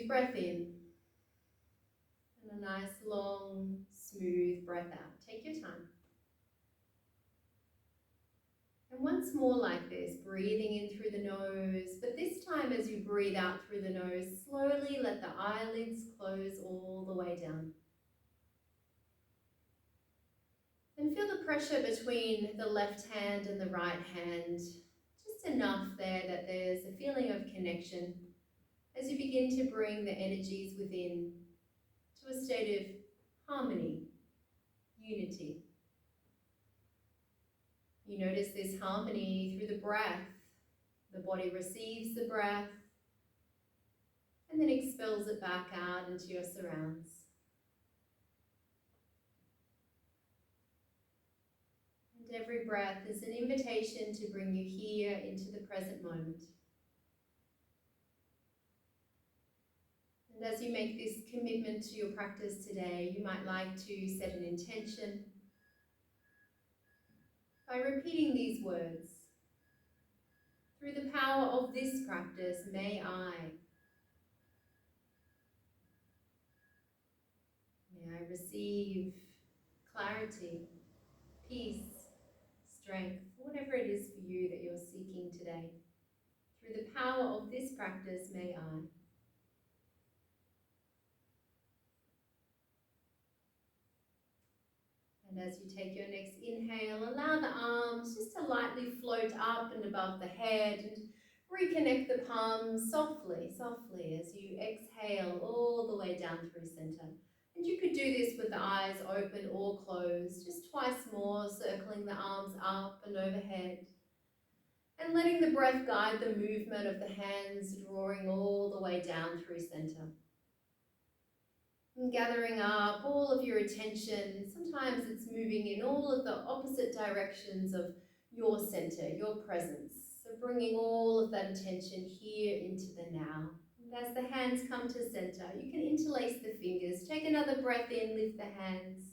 smooth breath in and a nice long, smooth breath out. Take your time. And once more like this, breathing in through the nose, but this time as you breathe out through the nose, slowly let the eyelids close all the way down. And feel the pressure between the left hand and the right hand, just enough there that there's a feeling of connection as you begin to bring the energies within to a state of harmony, unity. You notice this harmony through the breath. The body receives the breath and then expels it back out into your surrounds. And every breath is an invitation to bring you here into the present moment. And as you make this commitment to your practice today, you might like to set an intention by repeating these words. Through the power of this practice, may I receive clarity, peace, strength, whatever it is for you that you're seeking today. Through the power of this practice, may I. And as you take your next inhale, allow the arms just to lightly float up and above the head and reconnect the palms softly, softly as you exhale all the way down through center. And you could do this with the eyes open or closed, just twice more, circling the arms up and overhead. And letting the breath guide the movement of the hands, drawing all the way down through center. And gathering up all of your attention, sometimes it's moving in all of the opposite directions of your center, your presence. So bringing all of that attention here into the now. And as the hands come to center, you can interlace the fingers. Take another breath in, lift the hands.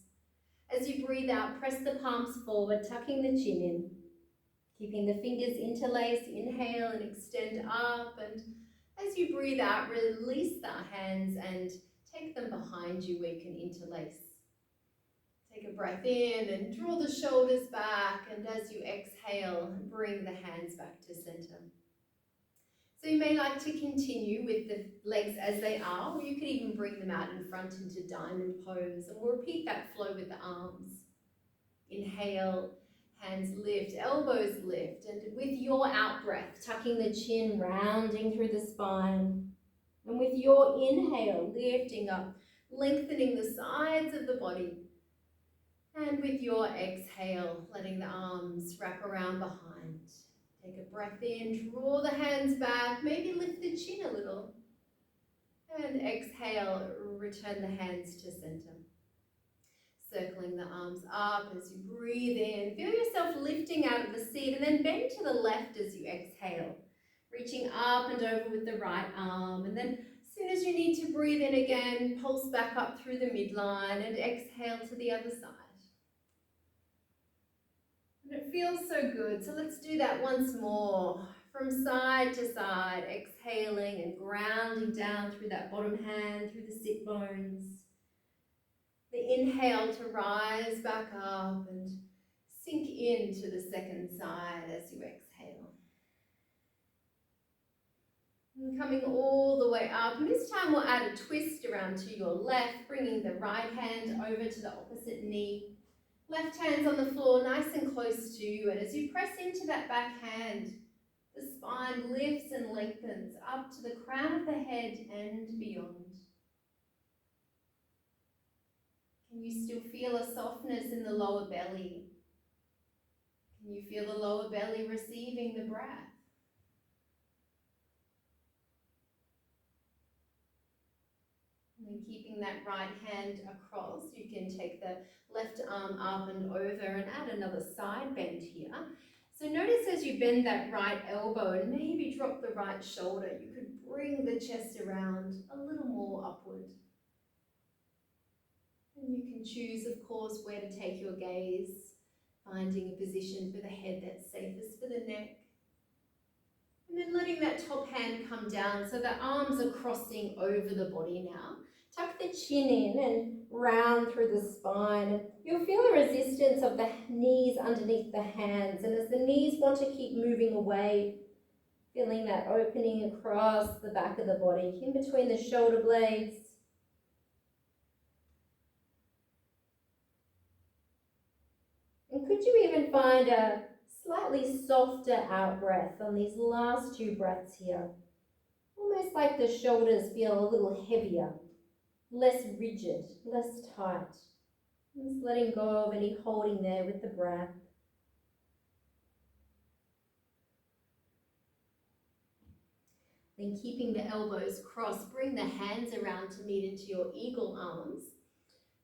As you breathe out, press the palms forward, tucking the chin in. Keeping the fingers interlaced, inhale and extend up. And as you breathe out, release the hands and take them behind you where you can interlace. Take a breath in and draw the shoulders back, and as you exhale, bring the hands back to center. So you may like to continue with the legs as they are, or you could even bring them out in front into diamond pose, and we'll repeat that flow with the arms. Inhale, hands lift, elbows lift, and with your out breath, tucking the chin, rounding through the spine. And with your inhale, lifting up, lengthening the sides of the body. And with your exhale, letting the arms wrap around behind. Take a breath in, draw the hands back, maybe lift the chin a little. And exhale, return the hands to center. Circling the arms up as you breathe in. Feel yourself lifting out of the seat and then bend to the left as you exhale. Reaching up and over with the right arm, and then as soon as you need to breathe in again, pulse back up through the midline and exhale to the other side. And it feels so good, so let's do that once more. From side to side, exhaling and grounding down through that bottom hand, through the sit bones. The inhale to rise back up and sink into the second side as you exhale. And coming all the way up, and this time we'll add a twist around to your left, bringing the right hand over to the opposite knee. Left hand's on the floor, nice and close to you, and as you press into that back hand, the spine lifts and lengthens up to the crown of the head and beyond. Can you still feel a softness in the lower belly? Can you feel the lower belly receiving the breath? And keeping that right hand across, you can take the left arm up and over and add another side bend here. So notice as you bend that right elbow and maybe drop the right shoulder, you could bring the chest around a little more upward. And you can choose, of course, where to take your gaze, finding a position for the head that's safest for the neck. And then letting that top hand come down so the arms are crossing over the body now. Tuck the chin in and round through the spine. You'll feel the resistance of the knees underneath the hands. And as the knees want to keep moving away, feeling that opening across the back of the body, in between the shoulder blades. And could you even find a slightly softer out breath on these last two breaths here? Almost like the shoulders feel a little heavier, less rigid, less tight. Just letting go of any holding there with the breath. Then keeping the elbows crossed, bring the hands around to meet into your eagle arms.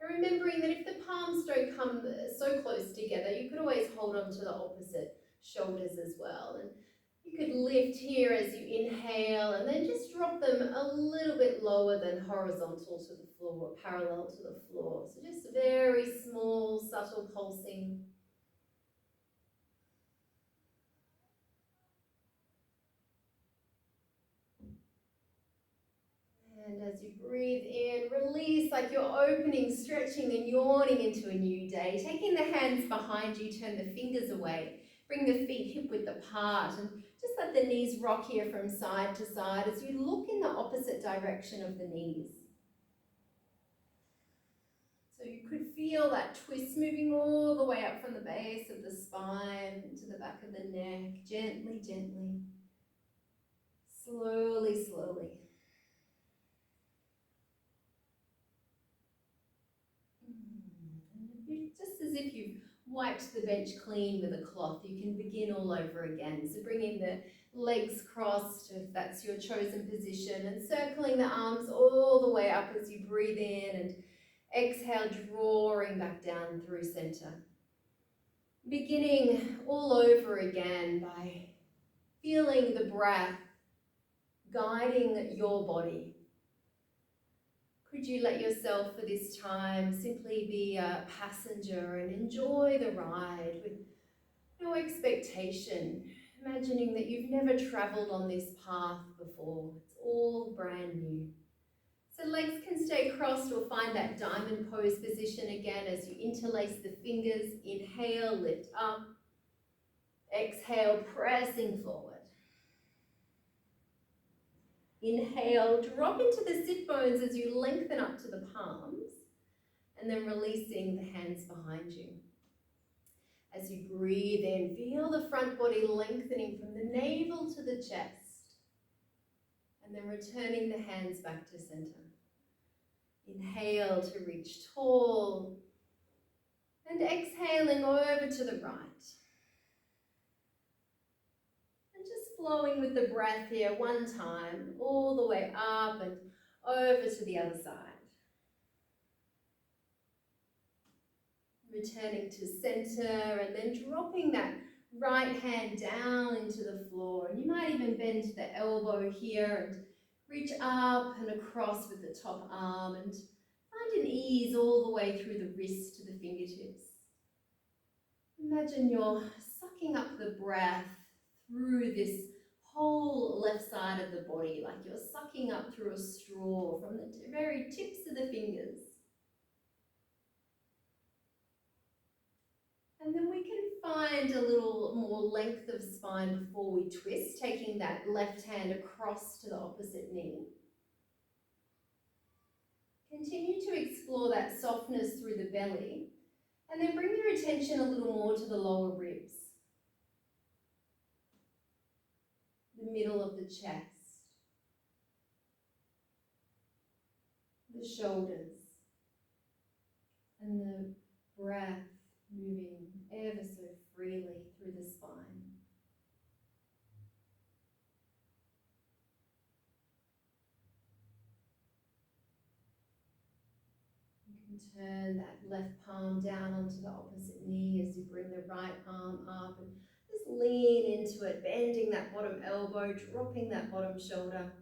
And remembering that if the palms don't come so close together, you could always hold on to the opposite shoulders as well. And you could lift here as you inhale and then just drop them a little bit lower than horizontal to the floor, parallel to the floor. So just very small, subtle pulsing. And as you breathe in, release like you're opening, stretching and yawning into a new day. Taking the hands behind you, turn the fingers away. Bring the feet hip width apart and just let the knees rock here from side to side as you look in the opposite direction of the knees. So you could feel that twist moving all the way up from the base of the spine to the back of the neck. Gently, gently. Slowly, slowly. Just as if you've wiped the bench clean with a cloth, you can begin all over again. So bringing the legs crossed, if that's your chosen position, and circling the arms all the way up as you breathe in and exhale, drawing back down through center. Beginning all over again by feeling the breath guiding your body. Could you let yourself for this time simply be a passenger and enjoy the ride with no expectation, imagining that you've never traveled on this path before. It's all brand new. So legs can stay crossed or find that diamond pose position again as you interlace the fingers. Inhale, lift up. Exhale, pressing forward. Inhale, drop into the sit bones as you lengthen up to the palms, and then releasing the hands behind you. As you breathe in, feel the front body lengthening from the navel to the chest, and then returning the hands back to center. Inhale to reach tall, and exhaling over to the right. And just flowing with the breath here one time, all the way up and over to the other side. Returning to center and then dropping that right hand down into the floor. And you might even bend the elbow here and reach up and across with the top arm and find an ease all the way through the wrist to the fingertips. Imagine you're sucking up the breath through this whole left side of the body, like you're sucking up through a straw from the very tips of the fingers. And then we can find a little more length of spine before we twist, taking that left hand across to the opposite knee. Continue to explore that softness through the belly, and then bring your attention a little more to the lower ribs, the middle of the chest, the shoulders, and the breath moving ever so freely through the spine. You can turn that left palm down onto the opposite knee as you bring the right arm up and just lean into it, bending that bottom elbow, dropping that bottom shoulder.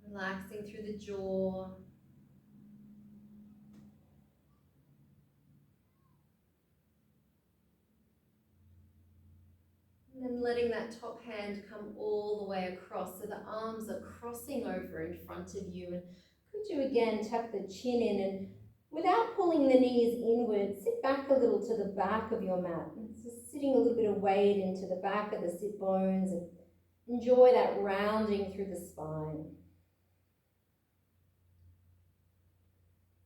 Relaxing through the jaw. letting that top hand come all the way across so the arms are crossing over in front of you. And could you again tuck the chin in, and without pulling the knees inward, sit back a little to the back of your mat. Just sitting a little bit of weight into the back of the sit bones, and enjoy that rounding through the spine.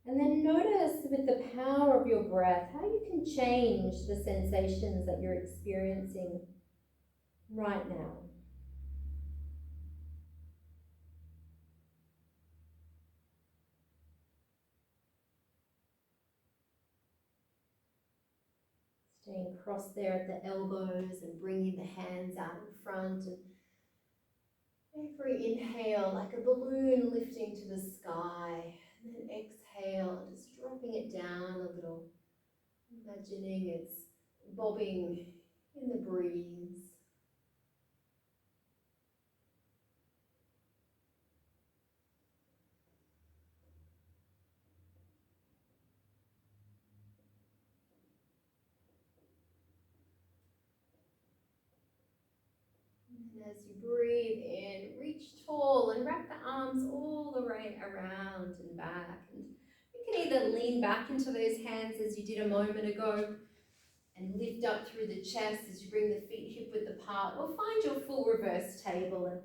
And then notice with the power of your breath how you can change the sensations that you're experiencing right now. Staying crossed there at the elbows and bringing the hands out in front. And every inhale, like a balloon lifting to the sky. And then exhale, just dropping it down a little. Imagining it's bobbing in the breeze. And as you breathe in, reach tall and wrap the arms all the way around and back. And you can either lean back into those hands as you did a moment ago and lift up through the chest as you bring the feet hip width apart, or find your full reverse table and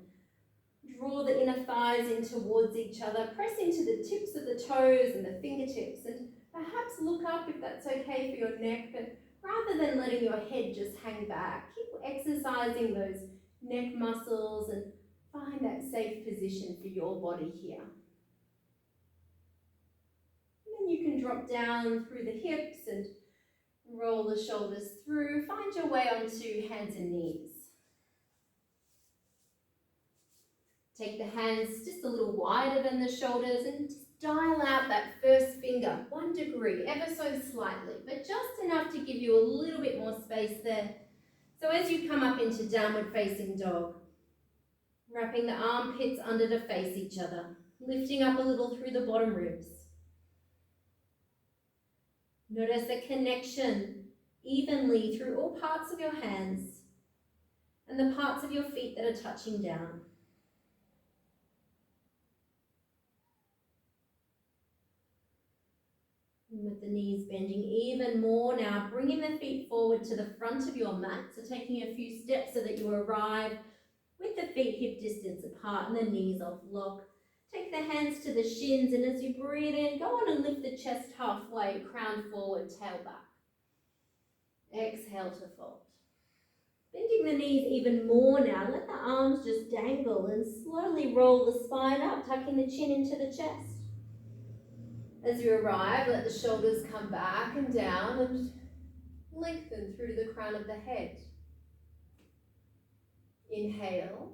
draw the inner thighs in towards each other. Press into the tips of the toes and the fingertips, and perhaps look up if that's okay for your neck, but rather than letting your head just hang back, keep exercising those neck muscles and find that safe position for your body here. And then you can drop down through the hips and roll the shoulders through. Find your way onto hands and knees. Take the hands just a little wider than the shoulders and just dial out that first finger 1 degree, ever so slightly, but just enough to give you a little bit more space there. So as you come up into downward facing dog, wrapping the armpits under to face each other, lifting up a little through the bottom ribs. Notice a connection evenly through all parts of your hands and the parts of your feet that are touching down. And with the knees bending even more now, bringing the feet forward to the front of your mat. So taking a few steps so that you arrive with the feet hip distance apart and the knees off lock. Take the hands to the shins, and as you breathe in, go on and lift the chest halfway, crown forward, tail back. Exhale to fold. Bending the knees even more now, let the arms just dangle and slowly roll the spine up, tucking the chin into the chest. As you arrive, let the shoulders come back and down and lengthen through the crown of the head. Inhale.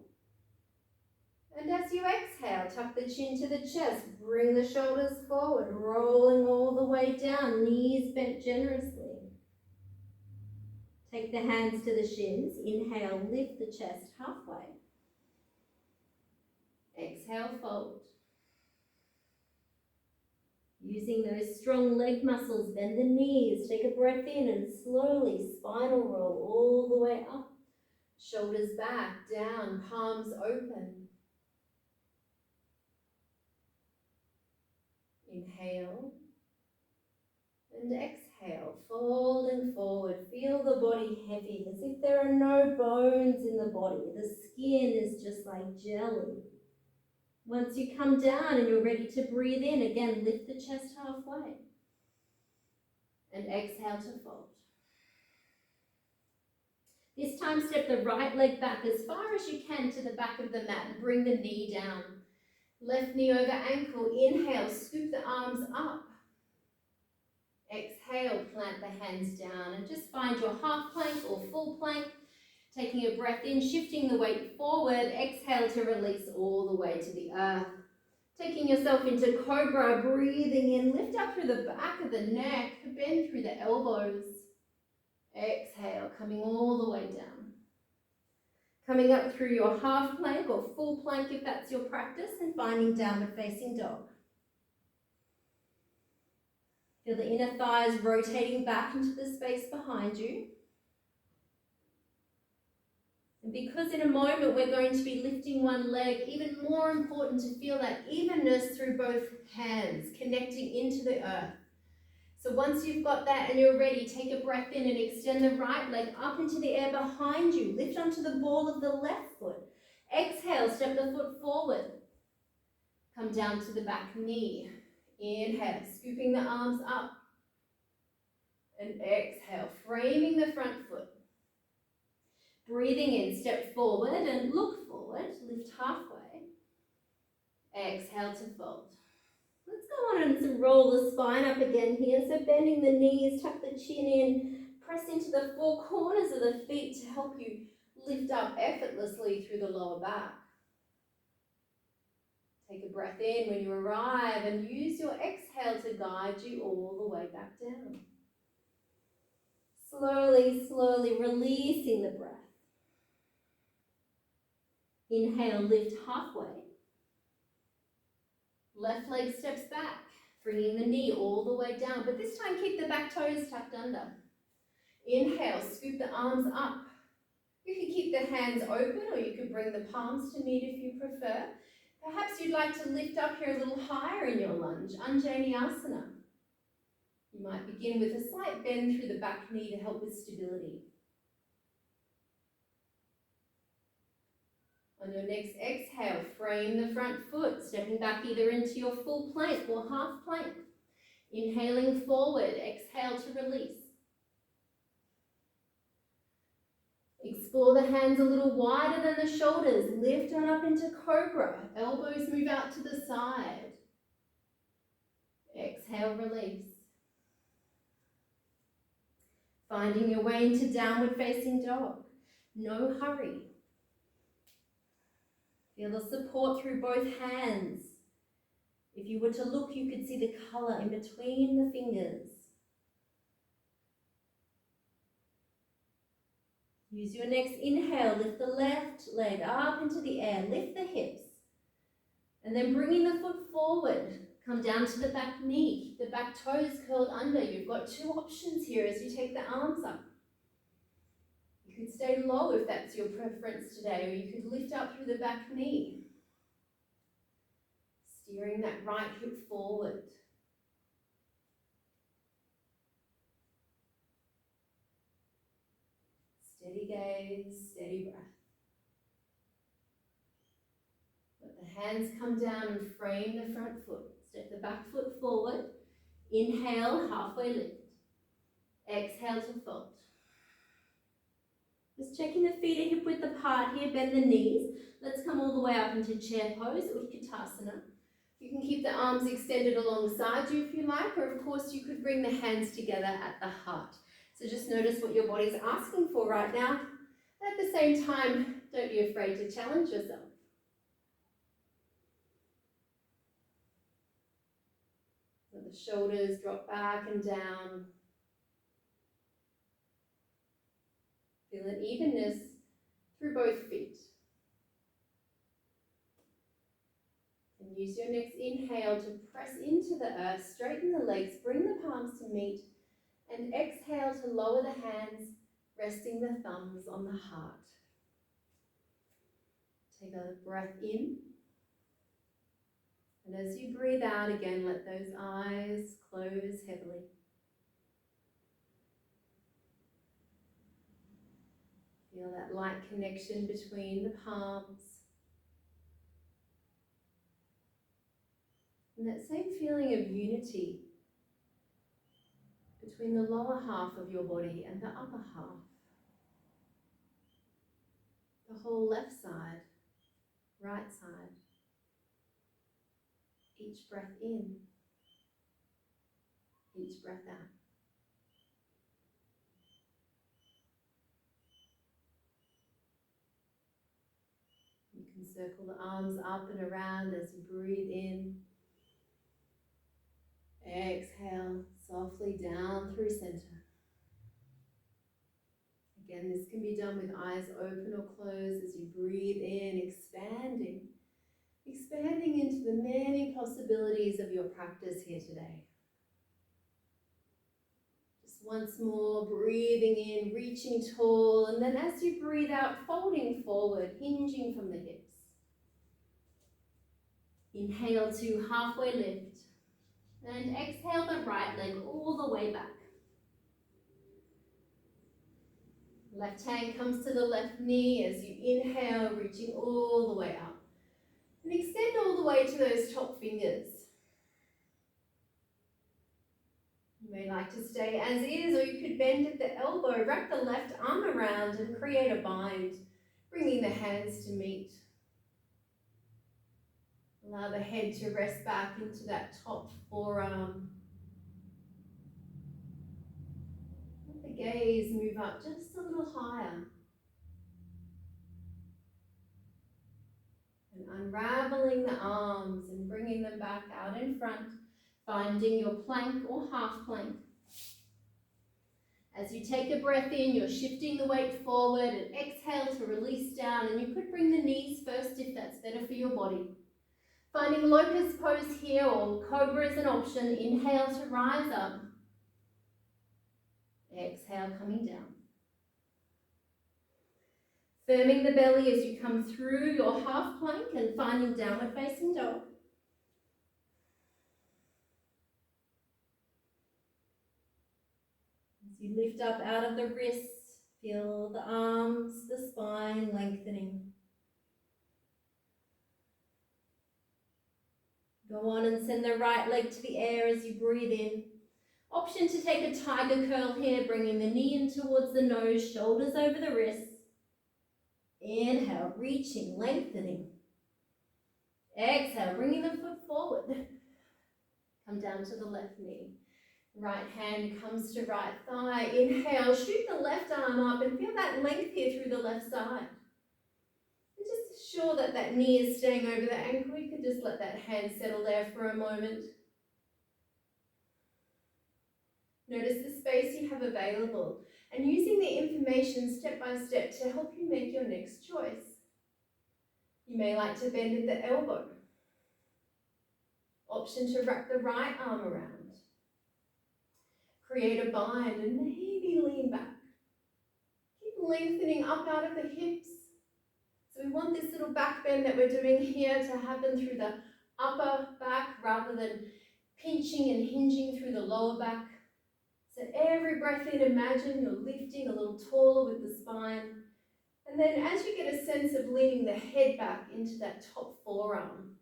And as you exhale, tuck the chin to the chest, bring the shoulders forward, rolling all the way down, knees bent generously. Take the hands to the shins. Inhale, lift the chest halfway. Exhale, fold. Using those strong leg muscles, bend the knees, take a breath in and slowly spinal roll all the way up. Shoulders back, down, palms open. Inhale and exhale, folding forward. Feel the body heavy, as if there are no bones in the body. The skin is just like jelly. Once you come down and you're ready to breathe in, again, lift the chest halfway. And exhale to fold. This time, step the right leg back as far as you can to the back of the mat and bring the knee down. Left knee over ankle. Inhale, scoop the arms up. Exhale, plant the hands down and just find your half plank or full plank. Taking a breath in, shifting the weight forward. Exhale to release all the way to the earth. Taking yourself into cobra, breathing in, lift up through the back of the neck, bend through the elbows. Exhale, coming all the way down. Coming up through your half plank or full plank if that's your practice, and finding downward facing dog. Feel the inner thighs rotating back into the space behind you. And because in a moment we're going to be lifting one leg, even more important to feel that evenness through both hands, connecting into the earth. So once you've got that and you're ready, take a breath in and extend the right leg up into the air behind you. Lift onto the ball of the left foot. Exhale, step the foot forward. Come down to the back knee. Inhale, scooping the arms up. And exhale, framing the front foot. Breathing in, step forward and look forward. Lift halfway. Exhale to fold. Let's go on and roll the spine up again here. So bending the knees, tuck the chin in, press into the four corners of the feet to help you lift up effortlessly through the lower back. Take a breath in when you arrive and use your exhale to guide you all the way back down. Slowly, slowly releasing the breath. Inhale, lift halfway. Left leg steps back, bringing the knee all the way down, but this time keep the back toes tucked under. Inhale, scoop the arms up. You can keep the hands open or you could bring the palms to meet if you prefer. Perhaps you'd like to lift up here a little higher in your lunge, Vinyasa. You might begin with a slight bend through the back knee to help with stability. On your next exhale, frame the front foot, stepping back either into your full plank or half plank. Inhaling forward, exhale to release. Explore the hands a little wider than the shoulders. Lift on up into cobra. Elbows move out to the side. Exhale, release. Finding your way into downward facing dog. No hurry. Feel the support through both hands. If you were to look, you could see the colour in between the fingers. Use your next inhale, lift the left leg up into the air, lift the hips. And then bringing the foot forward, come down to the back knee, keep the back toes curled under. You've got two options here as you take the arms up. You could stay low if that's your preference today, or you could lift up through the back knee. Steering that right hip forward. Steady gaze, steady breath. Let the hands come down and frame the front foot. Step the back foot forward. Inhale, halfway lift. Exhale to fold. Just checking the feet are hip width apart here, bend the knees. Let's come all the way up into chair pose, Utkatasana. You can keep the arms extended alongside you if you like, or of course you could bring the hands together at the heart. So just notice what your body's asking for right now. At the same time, don't be afraid to challenge yourself. Let the shoulders drop back and down. Feel an evenness through both feet. And use your next inhale to press into the earth, straighten the legs, bring the palms to meet, and exhale to lower the hands, resting the thumbs on the heart. Take a breath in. And as you breathe out again, let those eyes close heavily. Feel that light connection between the palms. And that same feeling of unity between the lower half of your body and the upper half. The whole left side, right side. Each breath in, each breath out. You can circle the arms up and around as you breathe in. Exhale softly down through center. Again, this can be done with eyes open or closed as you breathe in, expanding into the many possibilities of your practice here today. Just Once more, breathing in, reaching tall, and then as you breathe out, folding forward, hinging from the hips. Inhale to halfway lift, and exhale the right leg all the way back. Left hand comes to the left knee as you inhale, reaching all the way up. And extend all the way to those top fingers. You may like to stay as is, or you could bend at the elbow, wrap the left arm around and create a bind, bringing the hands to meet. Allow the head to rest back into that top forearm. Let the gaze move up just a little higher. And unraveling the arms and bringing them back out in front, finding your plank or half plank. As you take a breath in, you're shifting the weight forward and exhale to release down, and you could bring the knees first if that's better for your body. Finding locust pose here or cobra is an option. Inhale to rise up. Exhale, coming down. Firming the belly as you come through your half plank and finding downward facing dog. As you lift up out of the wrists, feel the arms, the spine lengthening. Go on and send the right leg to the air as you breathe in. Option to take a tiger curl here, bringing the knee in towards the nose, shoulders over the wrists. Inhale, reaching, lengthening. Exhale, bringing the foot forward. Come down to the left knee. Right hand comes to right thigh. Inhale, shoot the left arm up and feel that length here through the left side. And just ensure that that knee is staying over the ankle. You could just let that hand settle there for a moment. Notice the space you have available and using the information step by step to help you make your next choice. You may like to bend at the elbow. Option to wrap the right arm around. Create a bind and maybe lean back. Keep lengthening up out of the hips. So we want this little back bend that we're doing here to happen through the upper back rather than pinching and hinging through the lower back. So every breath in, imagine you're lifting a little taller with the spine. And then as you get a sense of leaning the head back into that top forearm,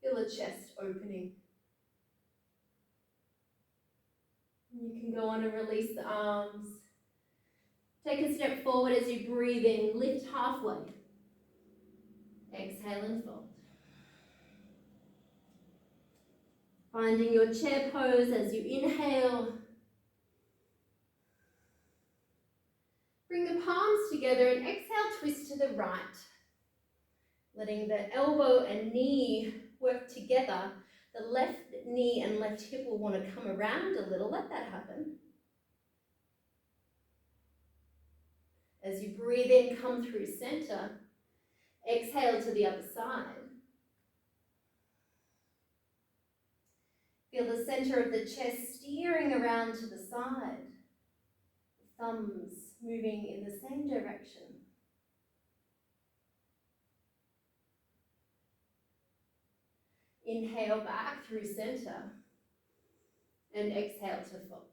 feel the chest opening. You can go on and release the arms. Take a step forward as you breathe in, lift halfway. Exhale and fold. Finding your chair pose as you inhale. Bring the palms together and exhale, twist to the right. Letting the elbow and knee work together. The left knee and left hip will want to come around a little. Let that happen. As you breathe in, come through center. Exhale to the other side. Feel the center of the chest steering around to the side. Thumbs moving in the same direction. Inhale back through center and exhale to fold.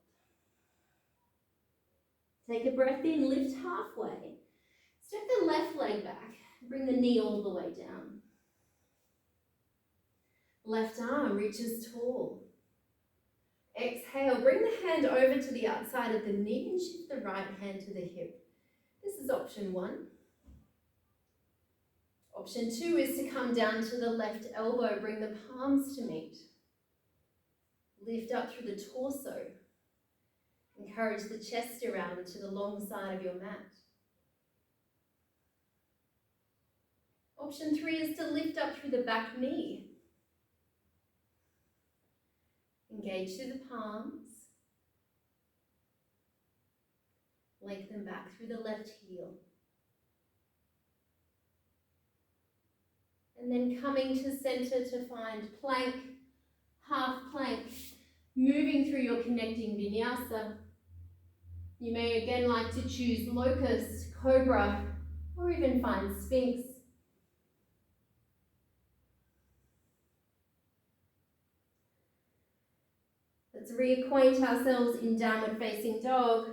Take a breath in, lift halfway. Step the left leg back, bring the knee all the way down. Left arm reaches tall. Exhale, bring the hand over to the outside of the knee and shift the right hand to the hip. This is option 1. Option 2 is to come down to the left elbow, bring the palms to meet. Lift up through the torso. Encourage the chest around to the long side of your mat. Option 3 is to lift up through the back knee. Engage through the palms. Lengthen back through the left heel. And then coming to center to find plank, half plank, moving through your connecting vinyasa. You may again like to choose locust, cobra, or even find sphinx. Let's reacquaint ourselves in downward facing dog.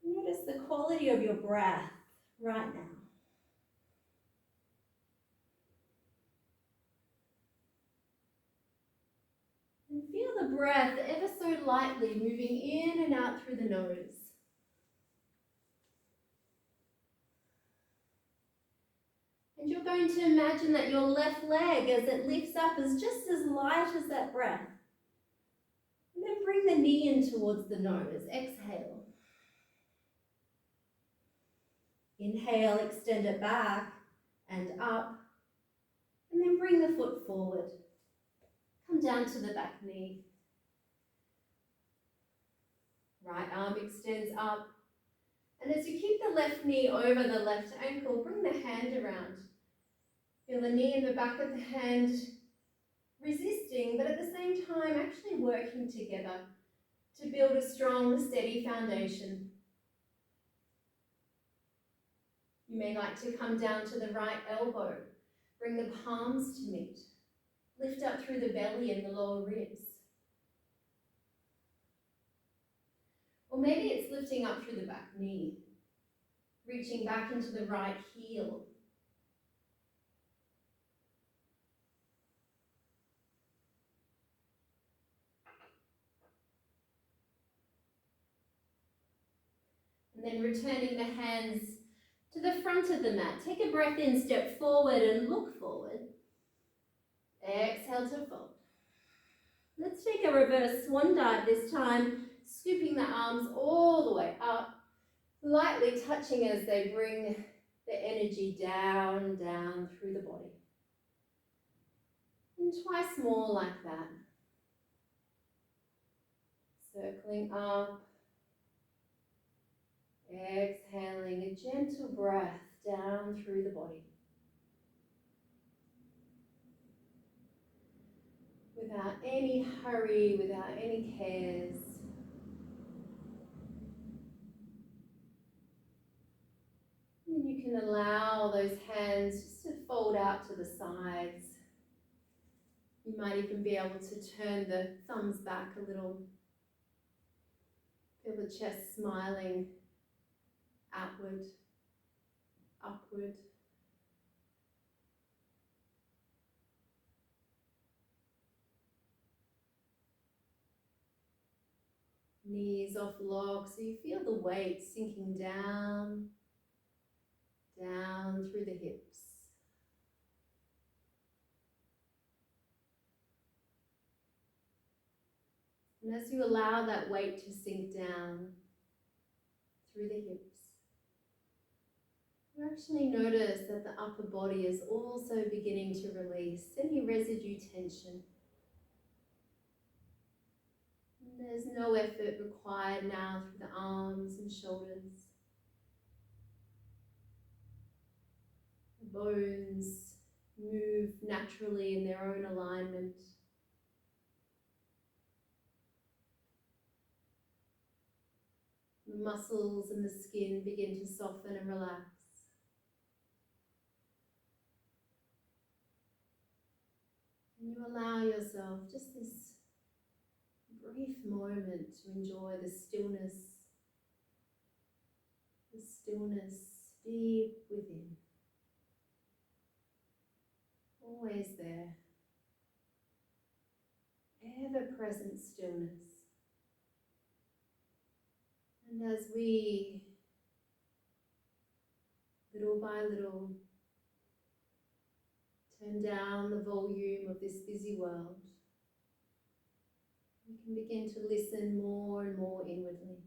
Notice the quality of your breath right now. And feel the breath ever so lightly moving in and out through the nose. And you're going to imagine that your left leg, as it lifts up, is just as light as that breath. And then bring the knee in towards the nose. Exhale. Inhale, extend it back and up. And then bring the foot forward. Come down to the back knee. Right arm extends up. And as you keep the left knee over the left ankle, bring the hand around. Feel the knee in the back of the hand resisting, but at the same time actually working together to build a strong, steady foundation. You may like to come down to the right elbow. Bring the palms to meet. Lift up through the belly and the lower ribs. Or maybe it's lifting up through the back knee, reaching back into the right heel. And then returning the hands to the front of the mat. Take a breath in, step forward and look forward. Exhale to fold. Let's take a reverse swan dive this time, scooping the arms all the way up, lightly touching as they bring the energy down, down through the body. And twice more like that. Circling up. Exhaling a gentle breath down through the body. Without any hurry, without any cares. And you can allow those hands just to fold out to the sides. You might even be able to turn the thumbs back a little. Feel the chest smiling outward, upward. Knees off log, so you feel the weight sinking down, down through the hips. And as you allow that weight to sink down through the hips, you actually notice that the upper body is also beginning to release any residue tension. And there's no effort required now through the arms and shoulders. The bones move naturally in their own alignment. The muscles and the skin begin to soften and relax. And you allow yourself just this brief moment to enjoy the stillness deep within. Always there. Ever-present stillness. And as we, little by little, turn down the volume of this busy world, we can begin to listen more and more inwardly.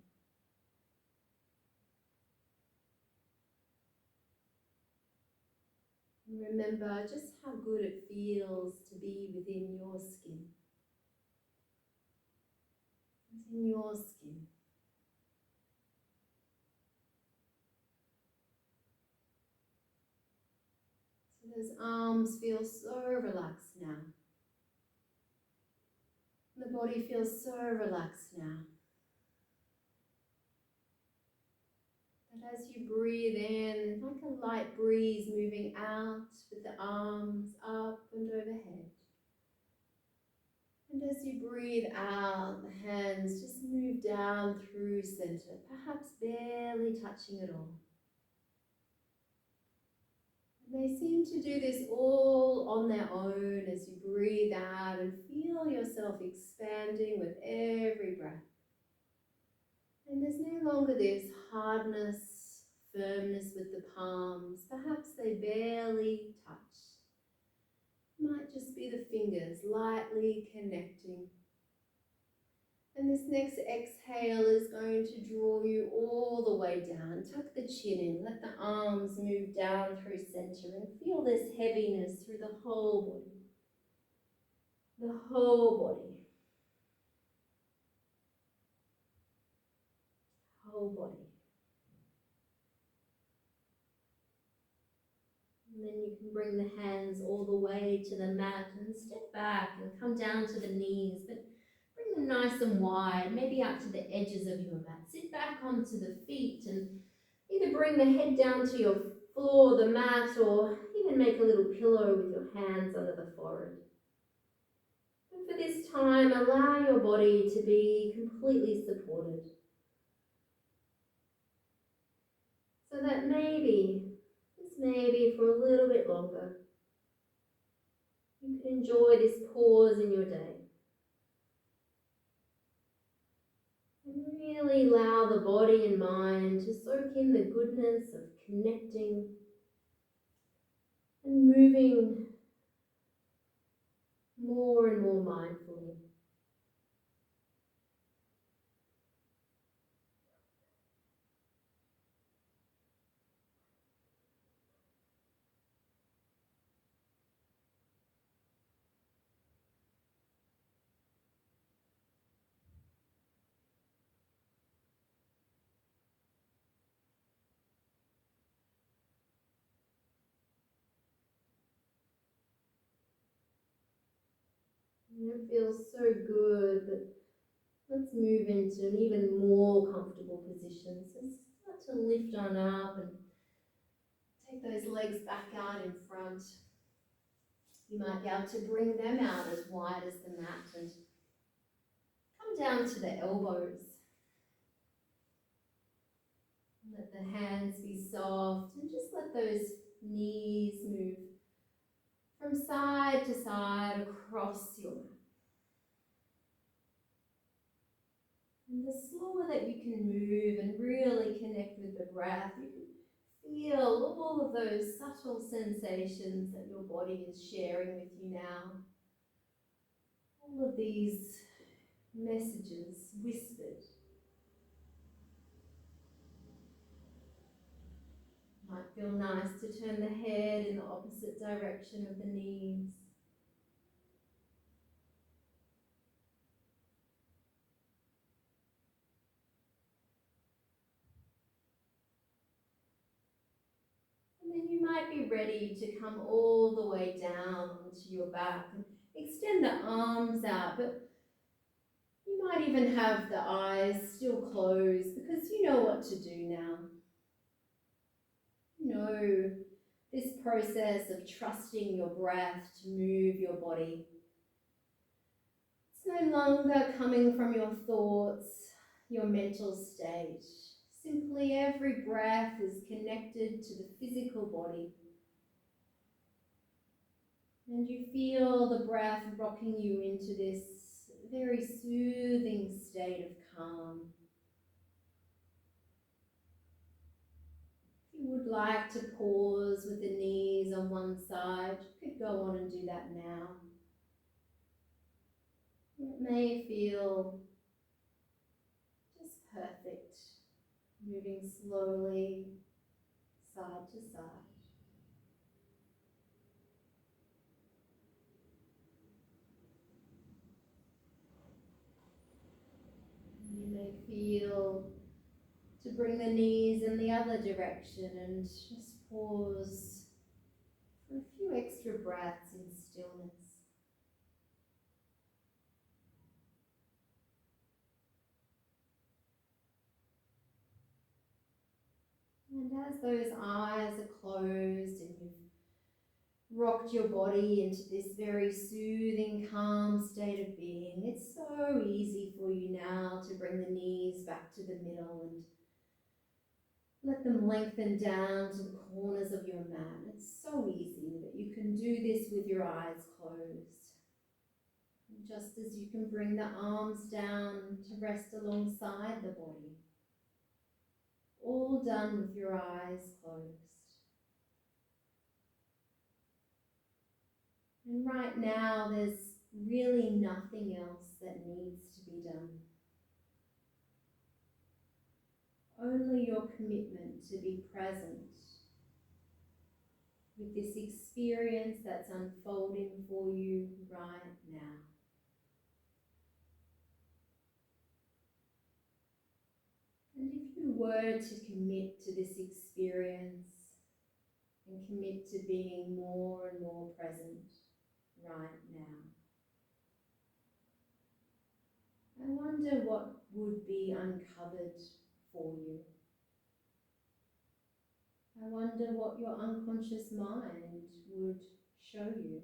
And remember just how good it feels to be within your skin. Within your skin. So those arms feel so relaxed now. The body feels so relaxed now. But as you breathe in, like a light breeze moving out with the arms up and overhead. And as you breathe out, the hands just move down through center, perhaps barely touching at all. And they seem to do this all on their own as you breathe out and feel yourself expanding with every breath. And there's no longer this hardness, firmness with the palms. Perhaps they barely touch. Might just be the fingers lightly connecting. And this next exhale is going to draw you all the way down. Tuck the chin in, let the arms move down through center and feel this heaviness through the whole body. The whole body. Whole body. And then you can bring the hands all the way to the mat and step back and come down to the knees, but bring them nice and wide, maybe out to the edges of your mat. Sit back onto the feet and either bring the head down to your floor, the mat, or even make a little pillow with your hands under the forehead. And for this time, allow your body to be completely supported. So that maybe, just maybe for a little bit longer, you can enjoy this pause in your day. And really allow the body and mind to soak in the goodness of connecting and moving more and more mindfully. And it feels so good, but let's move into an even more comfortable position. So start to lift on up and take those legs back out in front. You might be able to bring them out as wide as the mat and come down to the elbows. Let the hands be soft and just let those knees move from side to side across your mat. And the slower that you can move and really connect with the breath, you can feel all of those subtle sensations that your body is sharing with you now. All of these messages whispered. Might feel nice to turn the head in the opposite direction of the knees. And then you might be ready to come all the way down onto your back and extend the arms out, but you might even have the eyes still closed because you know what to do now. You know this process of trusting your breath to move your body. It's no longer coming from your thoughts, your mental state. Simply every breath is connected to the physical body. And you feel the breath rocking you into this very soothing state of calm. If you would like to pause with the knees on one side, you could go on and do that now. It may feel just perfect, moving slowly side to side. You may feel to bring the knees in the other direction and just pause for a few extra breaths in stillness. And as those eyes are closed and you've rocked your body into this very soothing, calm state of being, it's so easy for you now to bring the knees back to the middle and let them lengthen down to the corners of your mat. It's so easy that you can do this with your eyes closed. Just as you can bring the arms down to rest alongside the body. All done with your eyes closed. And right now, there's really nothing else that needs to be done. Only your commitment to be present with this experience that's unfolding for you right now. And if you were to commit to this experience and commit to being more and more present right now, I wonder what would be uncovered for you. I wonder what your unconscious mind would show you.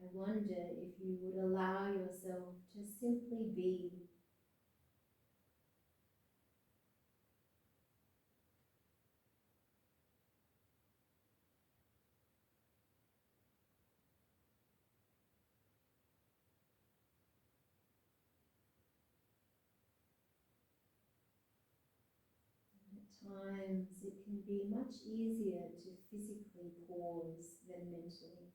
I wonder if you would allow yourself to simply be. At times it can be much easier to physically pause than mentally.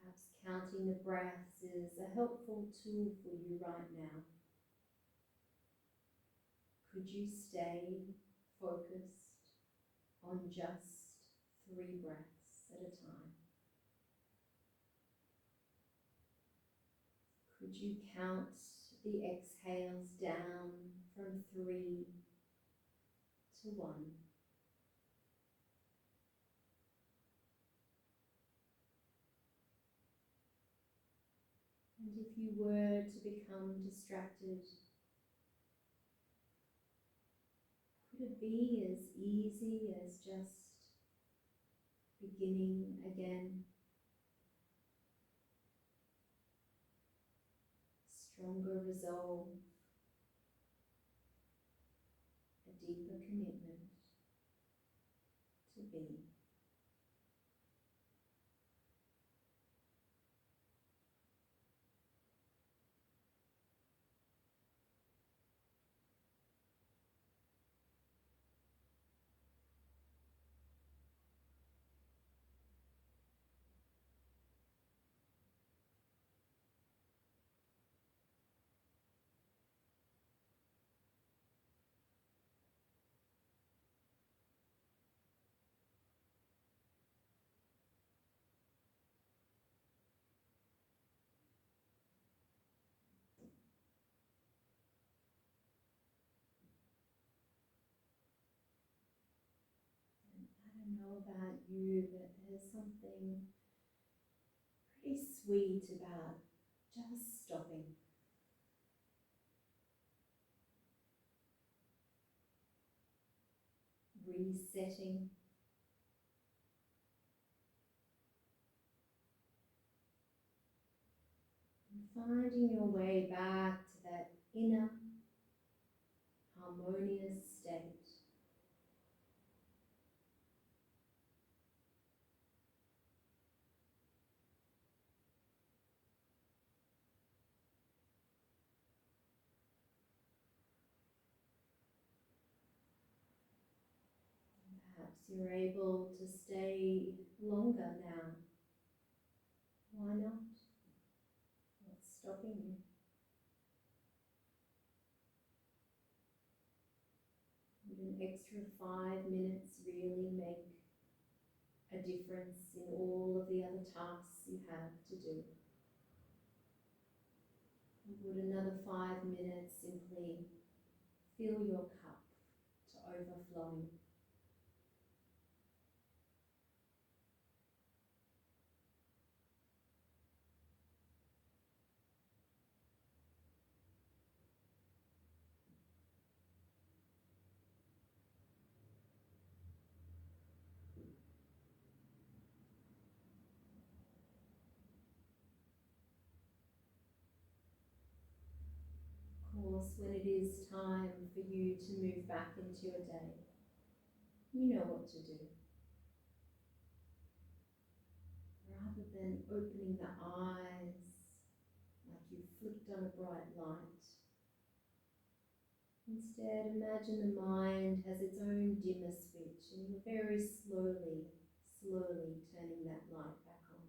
Perhaps counting the breaths is a helpful tool for you right now. Could you stay focused on just 3 breaths at a time? Could you count the exhales down from 3 to 1? And if you were to become distracted, could it be as easy as just beginning again? Stronger resolve, a deeper commitment to be. I don't know about you, but there's something pretty sweet about just stopping. Resetting. And finding your way back to that inner harmonious state. Perhaps you're able to stay longer now. Why not? What's stopping you? Would an extra 5 minutes really make a difference in all of the other tasks you have to do? Or would another 5 minutes simply fill your cup to overflowing? else when it is time for you to move back into your day. You know what to do. Rather than opening the eyes like you flicked on a bright light, instead imagine the mind has its own dimmer switch and you're very slowly turning that light back on.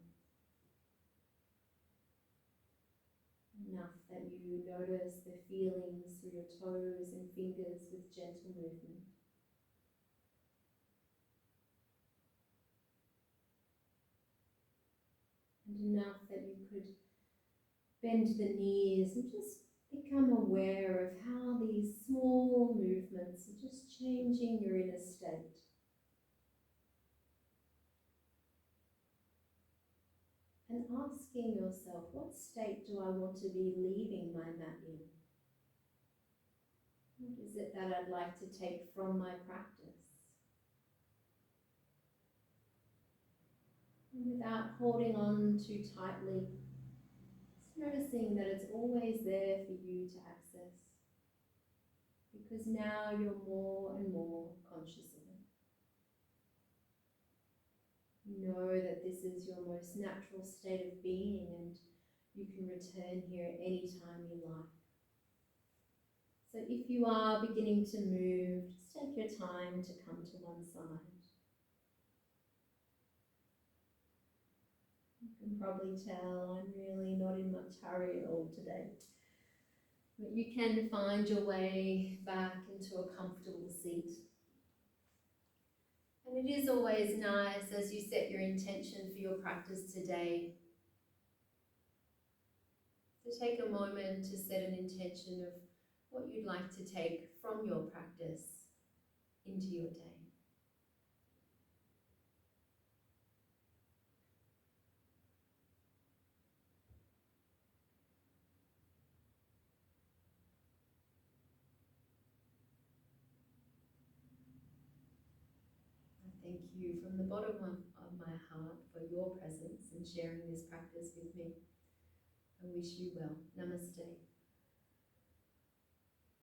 Enough that you notice the feelings through your toes and fingers with gentle movement. And enough that you could bend the knees and just become aware of how these small movements are just changing your inner state. And asking yourself, what state do I want to be leaving my mat in? What is it that I'd like to take from my practice? And without holding on too tightly, just noticing that it's always there for you to access, because now you're more and more conscious of it. You know that this is your most natural state of being and you can return here at any time you like. So if you are beginning to move, just take your time to come to one side. You can probably tell I'm really not in much hurry at all today. But you can find your way back into a comfortable seat. And it is always nice as you set your intention for your practice today to take a moment to set an intention of what you'd like to take from your practice into your day. Thank you from the bottom of my heart for your presence and sharing this practice with me. I wish you well. Namaste.